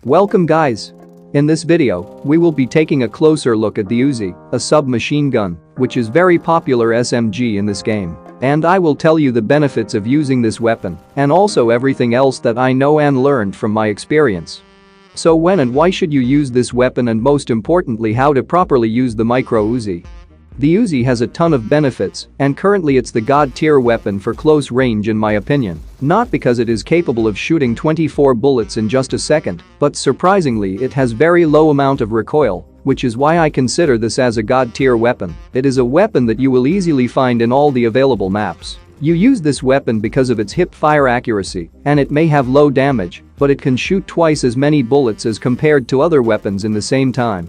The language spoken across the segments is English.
Welcome guys! In this video, we will be taking a closer look at the UZI, a submachine gun, which is very popular SMG in this game. And I will tell you the benefits of using this weapon, and also everything else that I know and learned from my experience. So when and why should you use this weapon, and most importantly how to properly use the micro UZI. The UZI has a ton of benefits, and currently it's the god tier weapon for close range in my opinion. Not because it is capable of shooting 24 bullets in just a second, but surprisingly it has very low amount of recoil, which is why I consider this as a god tier weapon. It is a weapon that you will easily find in all the available maps. You use this weapon because of its hip fire accuracy, and it may have low damage, but it can shoot twice as many bullets as compared to other weapons in the same time.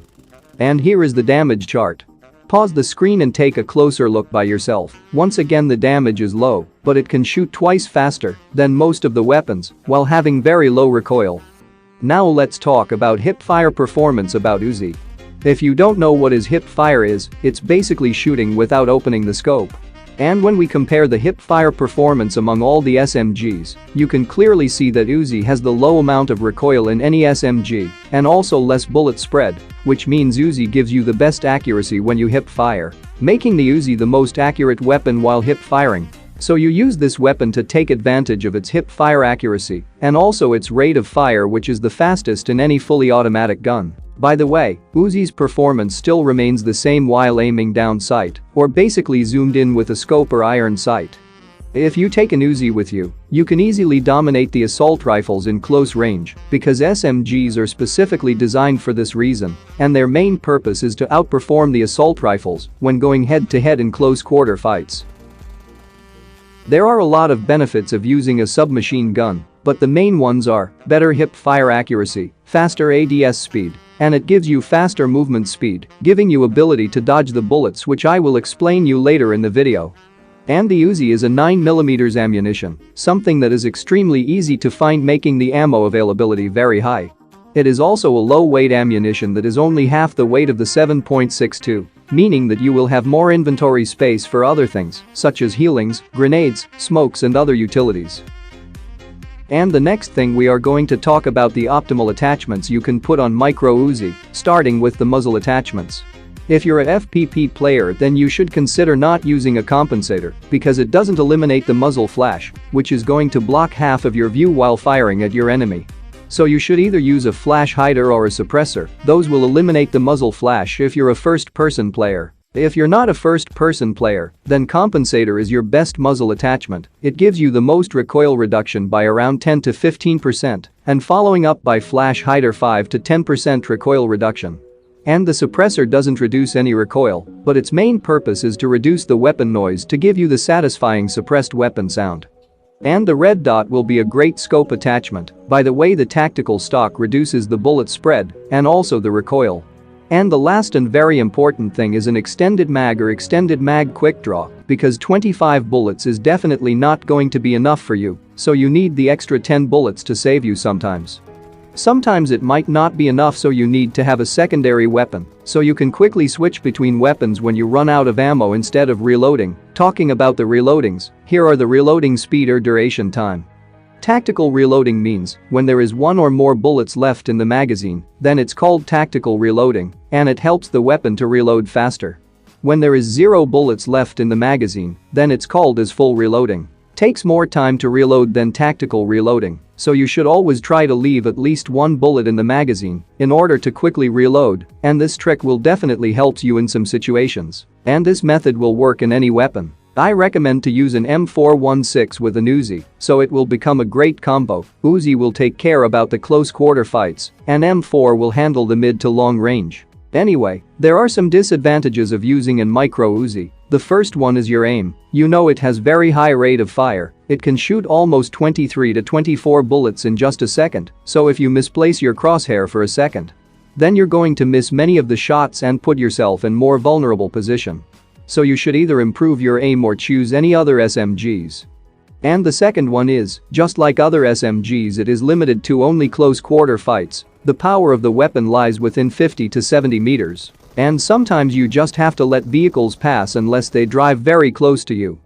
And here is the damage chart. Pause the screen and take a closer look by yourself. Once again the damage is low, but it can shoot twice faster than most of the weapons while having very low recoil. Now let's talk about hip fire performance about UZI. If you don't know what hip fire is, it's basically shooting without opening the scope. And when we compare the hip fire performance among all the SMGs, you can clearly see that UZI has the low amount of recoil in any SMG and also less bullet spread, which means UZI gives you the best accuracy when you hip fire, making the UZI the most accurate weapon while hip firing. So you use this weapon to take advantage of its hip fire accuracy and also its rate of fire, which is the fastest in any fully automatic gun. By the way, UZI's performance still remains the same while aiming down sight, or basically zoomed in with a scope or iron sight. If you take an UZI with you, you can easily dominate the assault rifles in close range because SMGs are specifically designed for this reason, and their main purpose is to outperform the assault rifles when going head-to-head in close quarter fights. There are a lot of benefits of using a submachine gun, but the main ones are better hip fire accuracy, faster ADS speed, and it gives you faster movement speed, giving you ability to dodge the bullets, which I will explain you later in the video. And the UZI is a 9mm ammunition, something that is extremely easy to find, making the ammo availability very high. It is also a low-weight ammunition that is only half the weight of the 7.62, meaning that you will have more inventory space for other things, such as healings, grenades, smokes and other utilities. And the next thing we are going to talk about the optimal attachments you can put on micro UZI, starting with the muzzle attachments. If you're a FPP player, then you should consider not using a compensator because it doesn't eliminate the muzzle flash, which is going to block half of your view while firing at your enemy. So you should either use a flash hider or a suppressor. Those will eliminate the muzzle flash if you're a first-person player. If you're not a first-person player, then compensator is your best muzzle attachment. It gives you the most recoil reduction by around 10 to 15%, and following up by flash hider 5 to 10% recoil reduction. And the suppressor doesn't reduce any recoil, but its main purpose is to reduce the weapon noise to give you the satisfying suppressed weapon sound. And the red dot will be a great scope attachment. By the way, the tactical stock reduces the bullet spread and also the recoil. And the last and very important thing is an extended mag or extended mag quick draw, because 25 bullets is definitely not going to be enough for you, so you need the extra 10 bullets to save you sometimes. Sometimes it might not be enough, so you need to have a secondary weapon, so you can quickly switch between weapons when you run out of ammo instead of reloading. Talking about the reloadings, here are the reloading speed or duration time. Tactical reloading means when there is one or more bullets left in the magazine, then it's called tactical reloading, and it helps the weapon to reload faster. When there is 0 bullets left in the magazine, then it's called as full reloading. Takes more time to reload than tactical reloading, so you should always try to leave at least 1 bullet in the magazine in order to quickly reload, and this trick will definitely help you in some situations. And this method will work in any weapon. I recommend to use an M416 with an UZI, so it will become a great combo. UZI will take care about the close quarter fights, and M4 will handle the mid to long range. Anyway, there are some disadvantages of using an micro UZI. The first one is your aim. You know it has very high rate of fire. It can shoot almost 23 to 24 bullets in just a second, so if you misplace your crosshair for a second, then you're going to miss many of the shots and put yourself in more vulnerable position. So you should either improve your aim or choose any other SMGs. And the second one is, just like other SMGs, it is limited to only close quarter fights. The power of the weapon lies within 50 to 70 meters. And sometimes you just have to let vehicles pass unless they drive very close to you.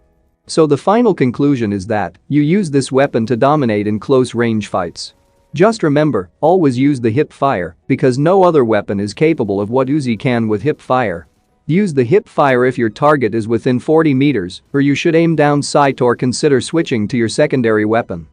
So the final conclusion is that you use this weapon to dominate in close range fights. Just remember, always use the hip fire because no other weapon is capable of what UZI can with hip fire. Use the hip fire if your target is within 40 meters or you should aim down sight or consider switching to your secondary weapon.